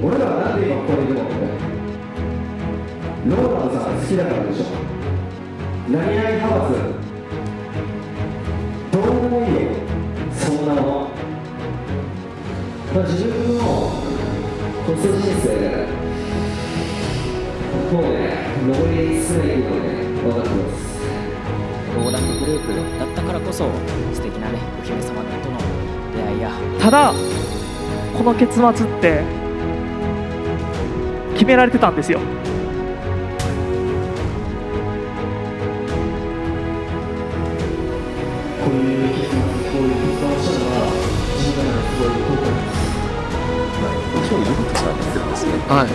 俺らはなんで今ここにいるのって、ローランドさんが好きだからでしょ。何々派閥どうでもいいよ、そんなの。自分のホスト人生でもうね、上り進めていくので分かってます。ローランドグループだったからこそ素敵なねお姫様との出会いや、ただこの結末って決められてたんですよ。こういう結末、こういう結果をしたのは自分がすごい後悔です。今日ゆるくさんやってるんですね。はい。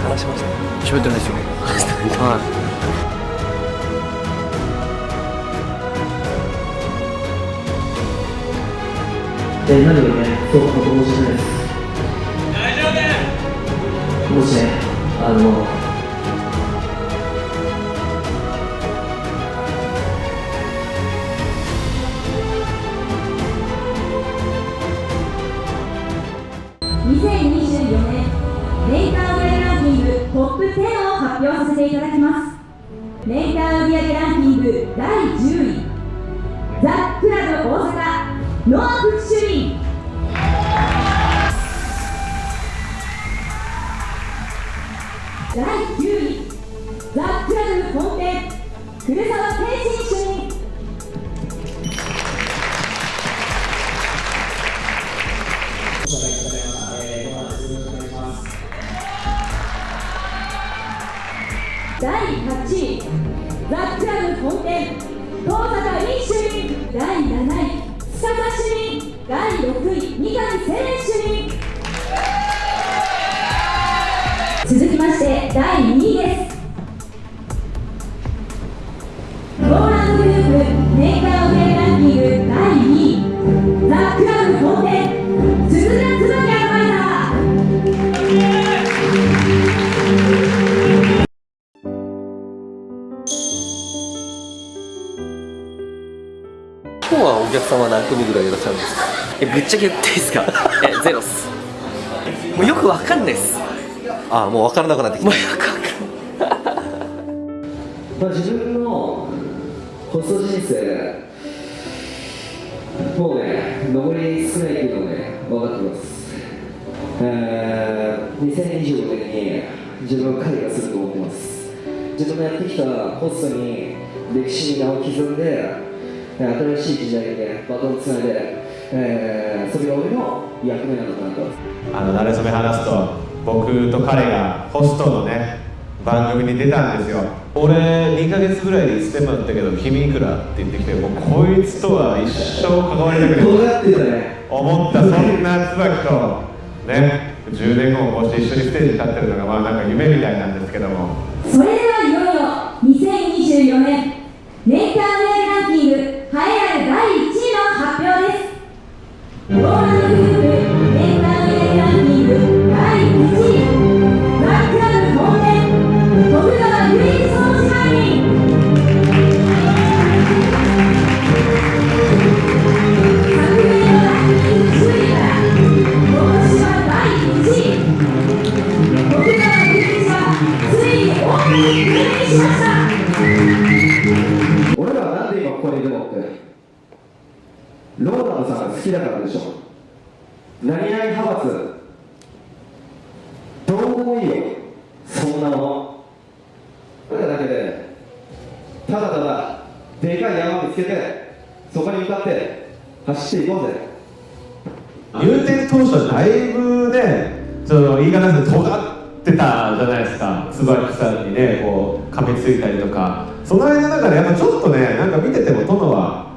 話しました。喋ってないですよ。はい。何よりね、そうかもしれないです。大丈夫。もしね、2024年年間売上ランキングトップ10を発表させていただきます。年間売上ランキング第10位、ザ・クラブ大阪ノア・フクシュリン。第9位、ザ・クラブ本店古澤天心主任。第8位、ザ・クラブ本店東坂凛主任。第7位、司主任。第6位、三上セレン主任。続きまして第2位です。ローランドグループ年間売上ランキング第2位、ザ・クラブ本店鈴田椿アドバイザー。今日はお客様何組ぐらいいらっしゃるんですか？ぶっちゃけ言っていいですか？ゼロっす。もうよくわかんないっす。ああ、もう分からなくなってきた。もうよくわかんない。自分のホスト人生もうね、上り進めていくので分かってます。2025年に自分は開花すると思ってます。自分のやってきたホストに歴史に名を刻んで、新しい時代でバトンをつないで、それが俺の役目なのかなと。慣れ初め話すと、僕と彼がホストのね番組に出たんですよ。俺2ヶ月ぐらいで1ステップだったけど君いくらって言ってきて、もうこいつとは一生関わりたくない思った。そんな椿とね10年後もこうして一緒にステージに立ってるのがまあなんか夢みたいなんですけども。それではいよいよ2024年年間売上ランキング栄えある第1位の発表です。ローランドグループ年間売上ランキング第1位、ザ・クラブ本店徳川唯一総支配人。昨年のランキング10位から今年は第1位、徳川唯一はついに大いに封印しました。俺らはなんで今ここにいるのって、ローランドさんが好きだからでしょ。何々派閥どうでもいいよ、そんなの。俺らだけでただただでかい山を見つけてそこに向かって走っていこうぜ。入店当初はだいぶね、その言い方ですけど尖ってたじゃないですか。椿さんにねこう噛みついたりとか、その間の中でやっぱちょっとね、なんか見てても殿は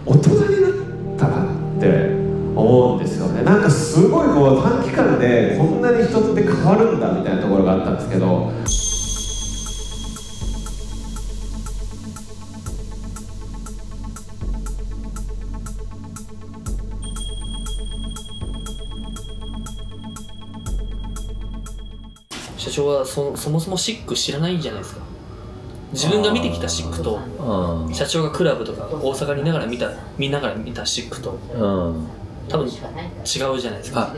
大人になったなって思うんですよね。なんかすごいこう短期間でこんなに人って変わるんだみたいなところがあったんですけど、社長はそもそもシック知らないんじゃないですか。自分が見てきたシックと社長がクラブとか大阪にいながら見たシックと多分違うじゃないですか。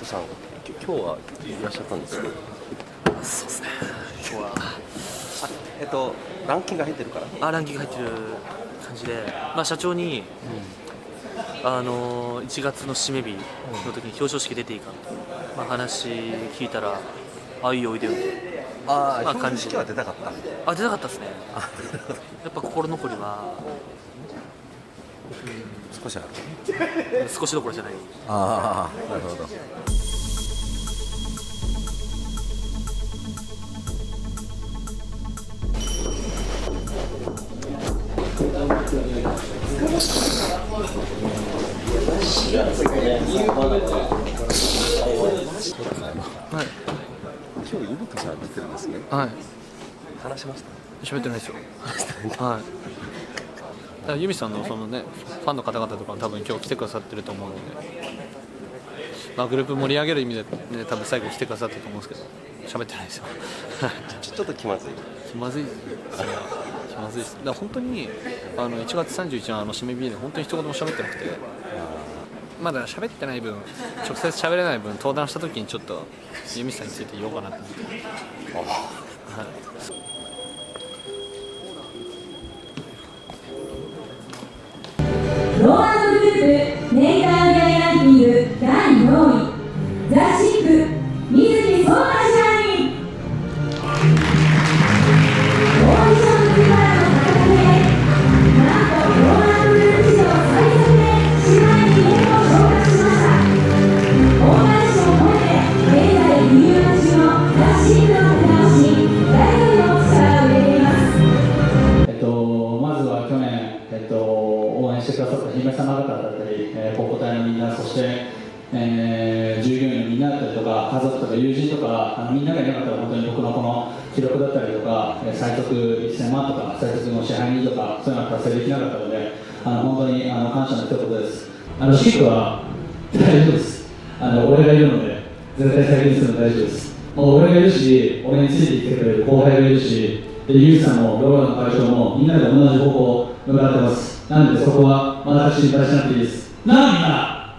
さん、今日はいらっしゃったんですか？そうですね、今日はランキング入ってるからランキング入ってる感じで、社長に、1月の締め日の時に表彰式出ていいかと、話聞いたら、いいよいいよって表彰式は出たかった出なかったですね。やっぱ心残りは、少しある。少しどころじゃない。なるほど。はい、今日ゆぶとさん出てるんですね。話しました？喋ってないですよ。はい。だからユミさんのそのね、ファンの方々とかも多分今日来てくださってると思うので、グループ盛り上げる意味で、ね、多分最後来てくださったと思うんですけど、喋ってないですよ。ちょっと気まずい。気まずいですね。気まずいです。だから本当に1月31日の締め日で本当に一言も喋ってなくて、まだ喋ってない分、直接喋れない分、登壇した時にちょっとユミさんについて言おうかなと思って。ローランドグループ年間売上ランキング第4位、ザ・シック水木聡太支配人。オーディション組からの戦いへ、なんとローランドグループ史上最速で支配人へと昇格しました。オーガニッションを超えて現在リニューアル中のザ・シックの立て直しに誰よりも力を入れています。まずは去年、応援してくださった姫様方だったり、高校隊のみんな、そして、従業員のみんなだったりとか、家族とか友人とか、みんながいなかったら本当に僕のこの記録だったりとか、最速1000万とか、最速の支配人とか、そういうのは達成できなかったので、本当に感謝の一言です。シックは大丈夫です。俺がいるので、絶対再現するの大丈夫です。もう俺がいるし、俺についてきてくれる後輩がいるし、ユウさんもローランド会長もみんなで同じ方向を向かってます。なのでそこはまだ心配しなくていいです。なあみんな。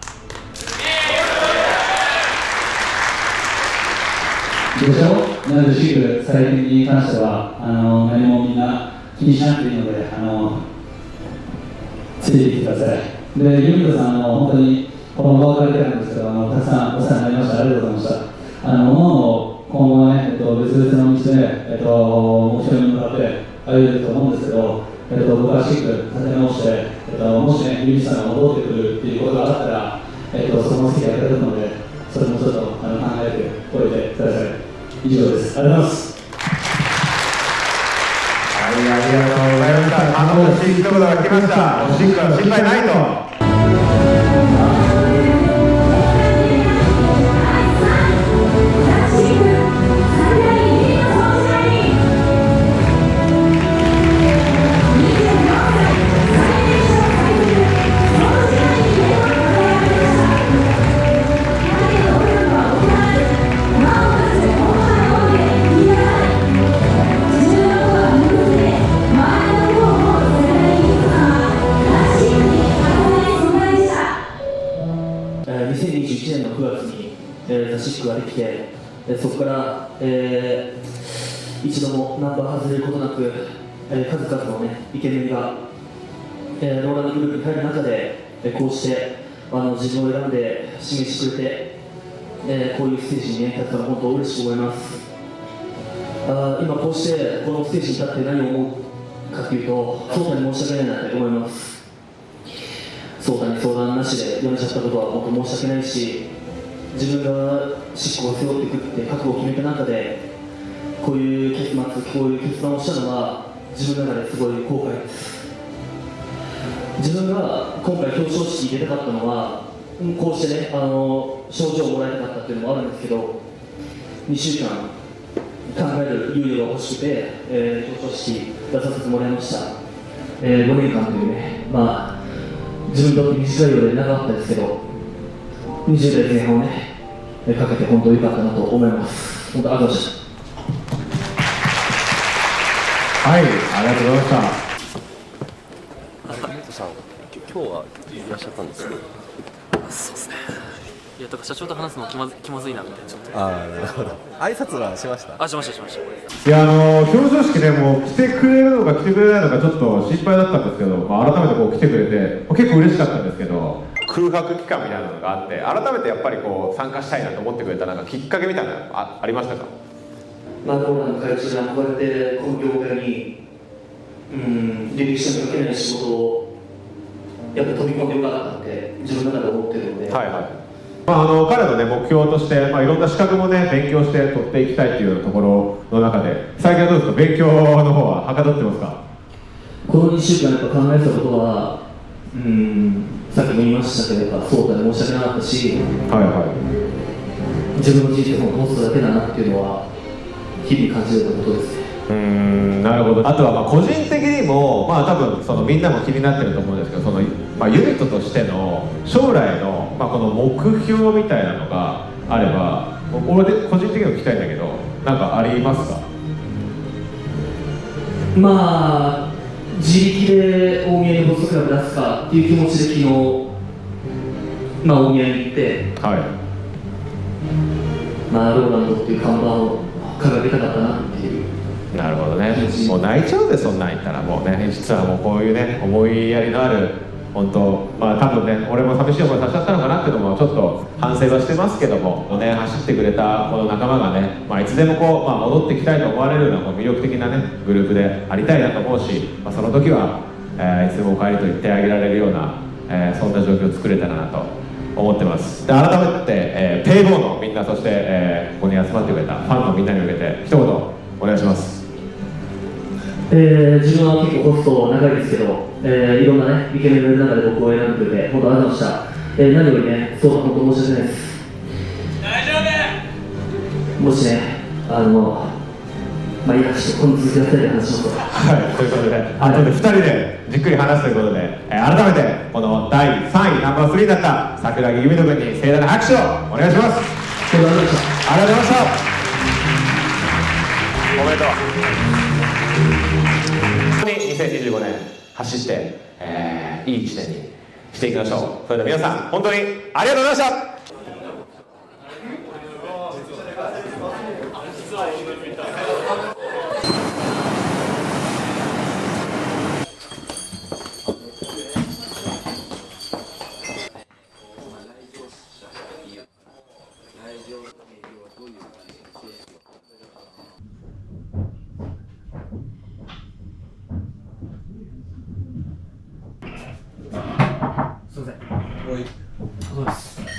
でしょ？なのでシック最近に関しては何もみんな気にしなくていいのでついてきてください。でユミトさん本当にこの場を借りてるんですけどたくさんお世話になりました。ありがとうございました。今後はね、別々の道で、目標に向かって歩いていると思うんですけど、僕はしっかり立て直して、もしね、ユミさんが戻ってくるっていうことがあったら、その席が空いてるので、それもちょっと考えておいてください。以上です。ありがとうございます。はい、ありがとうございました。感動しい一言が来ました。シックは心配ないと。2021年の9月に、ザ・シックができて、そこから、一度もナンバー外れることなく、数々の、イケメンが、ローランドグループに入る中で、こうして自分を選んで指名してくれて、こういうステージに、立ったら本当嬉しく思います。今こうしてこのステージに立って何を思うかというと、ソータに申し訳ないなと思います。ソータに相談なしで辞めちゃったことは本当申し訳ないし、自分が執行を背負っていくって覚悟を決めた中でこういう結末、こういう決断をしたのは自分の中ですごい後悔です。自分が今回表彰式に出たかったのはこうしてね、賞状をもらいたかったっていうのもあるんですけど、2週間考える猶予が欲しくて、表彰式出させてもらいました。5年間というね、自分にとって短いようで長かったですけど、20代前半をね、かけて本当に良かったなと思います。本当ありがとうございました。はい、ありがとうございました。ユミトさん、今日はいらっしゃったんですか？そうですね。いやとか社長と話すの気まずいなみたいなちょっと。ああ、なるほど。挨拶はしました。あ、しましたしました。いや表彰式でも来てくれるのか来てくれないのかちょっと心配だったんですけど、まあ、改めてこう来てくれて結構嬉しかったんですけど、空白期間みたいなのがあって改めてやっぱりこう参加したいなと思ってくれたなんかきっかけみたいなのありましたか？まあ、ローラの会長に憧れてこの業界に履歴書に書けない仕事をやっぱり飛び込んでよかったって自分の中で思ってるので、はいはい。まあ、彼の、ね、目標として、まあ、いろんな資格も、ね、勉強して取っていきたいというところの中で最近はどうですか、勉強の方ははかどってますか？この2週間やっぱ考えてたことはさっきも言いましたけどやっぱそうだね申し訳なかったし、はいはい、自分の人生を持つだけだなっていうのは日々感じてたことですね。なるほど。あとはまあ個人的にも、まあ、多分そのみんなも気になってると思うんですけど、その、まあ、ユニットとしての将来の、まあ、この目標みたいなのがあれば俺で個人的にも聞きたいんだけどなんかありますか？まあ自力で大宮にホストクラブ出すかっていう気持ちで昨日、まあ、大宮に行って、はい、まあ、ローランドっていう看板を掲げたかったなっていう。なるほどね。もう泣いちゃうでそんなん言ったらもうね、実はもうこういうね思いやりのある本当まあ多分ね俺も寂しい思いさせちゃったのかなっていうのもちょっと反省はしてますけども、5年走ってくれたこの仲間がね、まあ、いつでもこう、まあ、戻ってきたいと思われるようなこう魅力的なねグループでありたいなと思うし、まあ、その時は、いつでもお帰りと言ってあげられるような、そんな状況を作れたらなと思ってます。で改めて、ペイボーのみんなそして、ここに集まってくれたファンのみんなに向けて一言お願いします。自分は結構ホスト長いですけど、いろんなねイケメンのいる中で僕を選んでくれて本当ありがとうございました。何よりねそう本当申し訳ないです。大丈夫。もしねまあいいや、ちょっと今度続きは2人で話しますと。はい、ということで、後で2人でじっくり話すということで、改めてこの第3位ナンバー3だった桜木由美乃君に盛大な拍手をお願いします。ありがとうございました。ありがとうございました。おめでとう。本当に2025年走って、いい1年にしていきましょう。それでは皆さん本当にありがとうございました。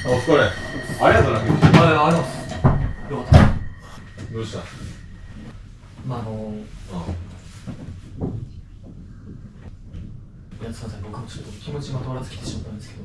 お疲れ。ありがとうな、君。ありがとうございます。よかった。どうした？まあいやすいません、僕もちょっと気持ちまとわらず来てしまったんですけど、